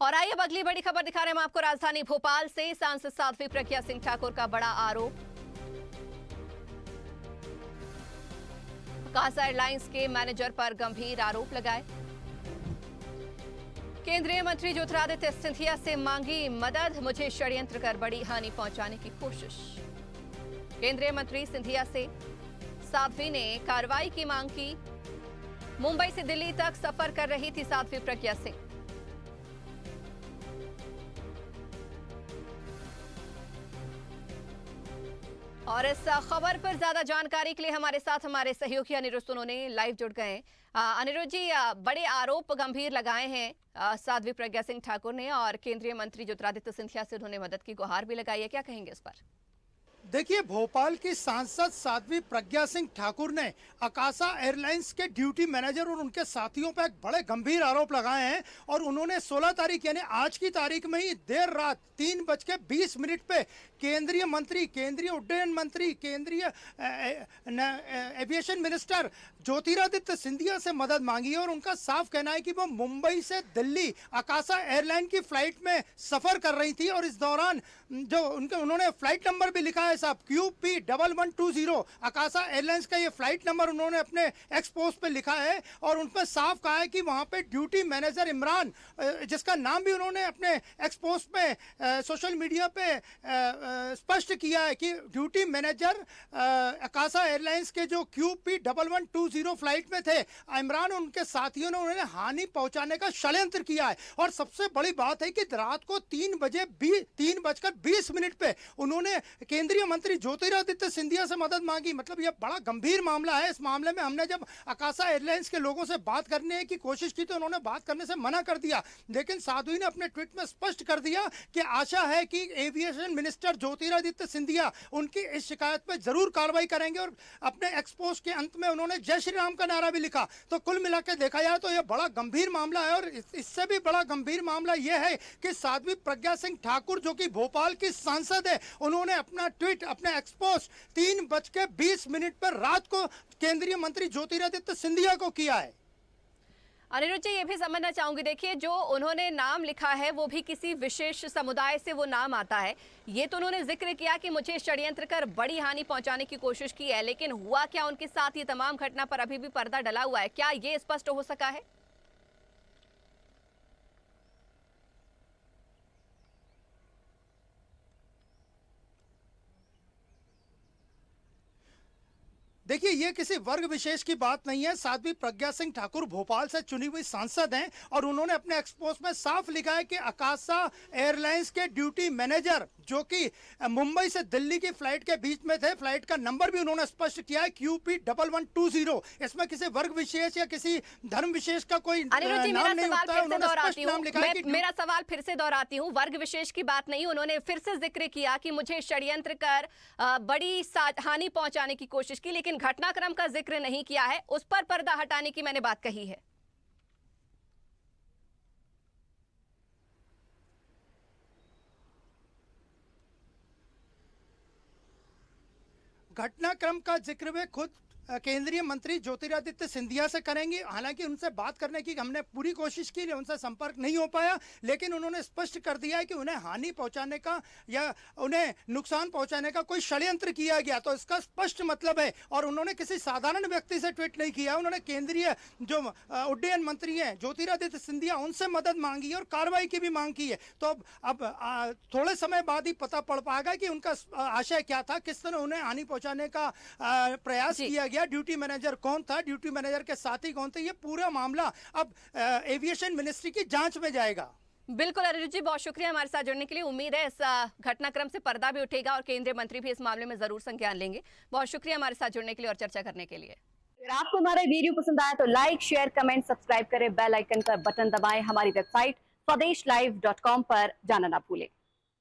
और आइए अब अगली बड़ी खबर दिखा रहे हैं हम आपको राजधानी भोपाल से। सांसद साध्वी प्रज्ञा सिंह ठाकुर का बड़ा आरोप, आकाशा एयरलाइंस के मैनेजर पर गंभीर आरोप लगाए। केंद्रीय मंत्री ज्योतिरादित्य सिंधिया से मांगी मदद, मुझे षड्यंत्र कर बड़ी हानि पहुंचाने की कोशिश। केंद्रीय मंत्री सिंधिया से साध्वी ने कार्रवाई की मांग की। मुंबई से दिल्ली तक सफर कर रही थी साध्वी प्रज्ञा सिंह। और इस खबर पर ज्यादा जानकारी के लिए हमारे साथ हमारे सहयोगी अनिरुद्ध सोनोने लाइव जुड़ गए हैं। अनिरुद्ध जी, बड़े आरोप गंभीर लगाए हैं साध्वी प्रज्ञा सिंह ठाकुर ने और केंद्रीय मंत्री ज्योतिरादित्य सिंधिया से उन्होंने मदद की गुहार भी लगाई है, क्या कहेंगे इस पर? देखिए, भोपाल की सांसद साध्वी प्रज्ञा सिंह ठाकुर ने आकाशा एयरलाइंस के ड्यूटी मैनेजर और उनके साथियों पर एक बड़े गंभीर आरोप लगाए हैं। और उन्होंने 16 तारीख यानी आज की तारीख में ही देर रात 3:20 पे केंद्रीय मंत्री, केंद्रीय उड्डयन मंत्री, केंद्रीय एविएशन मिनिस्टर ज्योतिरादित्य सिंधिया से मदद मांगी है। और उनका साफ कहना है कि वो मुंबई से दिल्ली आकाशा एयरलाइन की फ्लाइट में सफर कर रही थी और इस दौरान जो उन्होंने फ्लाइट नंबर भी लिखा है साहब, QP1120 आकाशा एयरलाइंस का ये फ्लाइट नंबर उन्होंने अपने एक्सपोज पे लिखा है। और उन पर साफ कहा है कि वहां पे ड्यूटी मैनेजर इमरान, जिसका नाम भी उन्होंने अपने एक्सपोज पे सोशल मीडिया पे स्पष्ट किया है कि ड्यूटी मैनेजर आकाशा एयरलाइंस के जो QP1120 फ्लाइट में थे इमरान और उनके साथियों ने उन्हें हानि पहुंचाने का षड्यंत्र किया है। और सबसे बड़ी बात है कि रात को 3:20 पे उन्होंने केंद्रीय मंत्री ज्योतिरादित्य सिंधिया से मदद मांगी। मतलब यह बड़ा गंभीर मामला है। इस मामले में हमने जब आकाशा एयरलाइंस के लोगों से बात करने की कोशिश की तो उन्होंने बात करने से मना कर दिया, लेकिन साध्वी ने अपने ट्वीट में स्पष्ट कर दिया कि आशा है कि एविएशन मिनिस्टर ज्योतिरादित्य सिंधिया उनकी इस शिकायत पर जरूर कार्रवाई करेंगे। और अपने एक्सपोज के अंत में उन्होंने जय श्री राम का नारा भी लिखा। तो कुल मिलाकर देखा जाए तो यह बड़ा गंभीर मामला है। और इससे भी बड़ा गंभीर मामला यह है कि साध्वी प्रज्ञा सिंह ठाकुर जो कि भोपाल की सांसद है, उन्होंने अपना ट्वीट, अपने एक्सपोज 3:20 पर रात को केंद्रीय मंत्री ज्योतिरादित्य सिंधिया को किया है। अनिरुद्ध जी, ये भी समझना चाहूंगी, देखिए जो उन्होंने नाम लिखा है वो भी किसी विशेष समुदाय से वो नाम आता है। ये तो उन्होंने जिक्र किया कि मुझे षड्यंत्र कर बड़ी हानि पहुंचाने की कोशिश की है, लेकिन हुआ क्या उनके साथ? ये तमाम घटना पर अभी भी पर्दा डला हुआ है, क्या ये स्पष्ट हो सका है? देखिए, ये किसी वर्ग विशेष की बात नहीं है। साध्वी प्रज्ञा सिंह ठाकुर भोपाल से चुनी हुई सांसद हैं और उन्होंने अपने एक्सपोज में साफ लिखा है कि आकाशा एयरलाइंस के ड्यूटी मैनेजर जो कि मुंबई से दिल्ली की फ्लाइट के बीच में थे, फ्लाइट का नंबर भी उन्होंने स्पष्ट किया है QP1120। इसमें किसी वर्ग विशेष या किसी धर्म विशेष का कोई नाम नहीं होता है। उन्होंने स्पष्ट नाम लिखा है कि मेरा सवाल फिर से दोहराती हूँ, वर्ग विशेष की बात नहीं, उन्होंने फिर से जिक्र किया कि मुझे षड्यंत्र कर बड़ी हानि पहुंचाने की कोशिश की, लेकिन घटनाक्रम का जिक्र नहीं किया है। उस पर पर्दा हटाने की मैंने बात कही है। घटनाक्रम का जिक्र वे खुद केंद्रीय मंत्री ज्योतिरादित्य सिंधिया से करेंगे। हालांकि उनसे बात करने की हमने पूरी कोशिश की, उनसे संपर्क नहीं हो पाया, लेकिन उन्होंने स्पष्ट कर दिया है कि उन्हें हानि पहुंचाने का या उन्हें नुकसान पहुंचाने का कोई षड्यंत्र किया गया। तो इसका स्पष्ट मतलब है। और उन्होंने किसी साधारण व्यक्ति से ट्वीट नहीं किया, उन्होंने केंद्रीय जो उड्डयन मंत्री हैं ज्योतिरादित्य सिंधिया उनसे मदद मांगी है और कार्रवाई की भी मांग की है। तो अब थोड़े समय बाद ही पता पड़ पाएगा कि उनका आशय क्या था, किस तरह उन्हें हानि पहुंचाने का प्रयास किया, ड्यूटी मैनेजर कौन था, ड्यूटी मैनेजर के साथी कौन थे। ये पूरा मामला अब एविएशन मिनिस्ट्री की जांच में जाएगा। बिल्कुल अनिरुद्ध जी, बहुत शुक्रिया हमारे साथ जुड़ने के लिए। उम्मीद है इस घटनाक्रम से पर्दा भी उठेगा और केंद्रीय मंत्री भी इस मामले में जरूर संज्ञान लेंगे। बहुत शुक्रिया हमारे साथ जुड़ने के लिए और चर्चा करने के लिए। अगर आपको हमारा वीडियो पसंद आया तो लाइक, शेयर, कमेंट, सब्सक्राइब करें, बेल आइकन का बटन दबाएं। हमारी वेबसाइट swadesh live.com पर जाना ना भूलें।